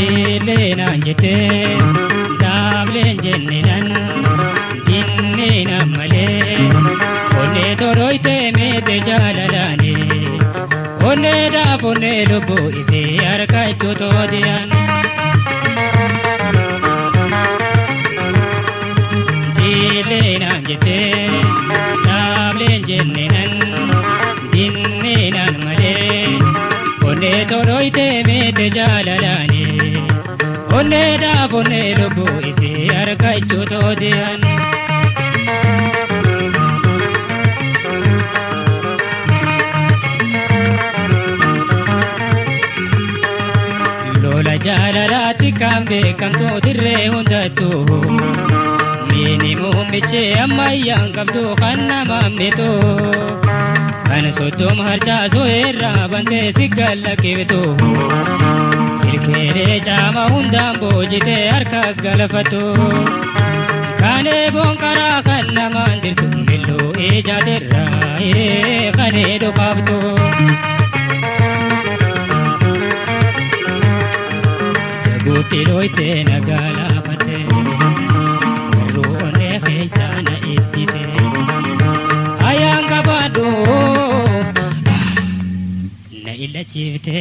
Jilena jete dablen jennenan jinnena male onne toroite me te jalalane onne da ponne lobo ise arka choto dian Jilena jete dablen jennenan jinnena male onne toroite me te jalalane onne da ponne lobo ise arka choto dian Lola jalalati kambe kamto dirre hundatu Mini mumiche ammayyan kamto kanna mammeto Kana sotum harcha zoera bante sikalla keveto Ilkere chama hundam bojite arka galafato Kane bonkara kanna mandirtu millo ejaderra kane dokavto Tiroite nagala pate Ruone khaisana ittite Ayanga bado Na illa chivte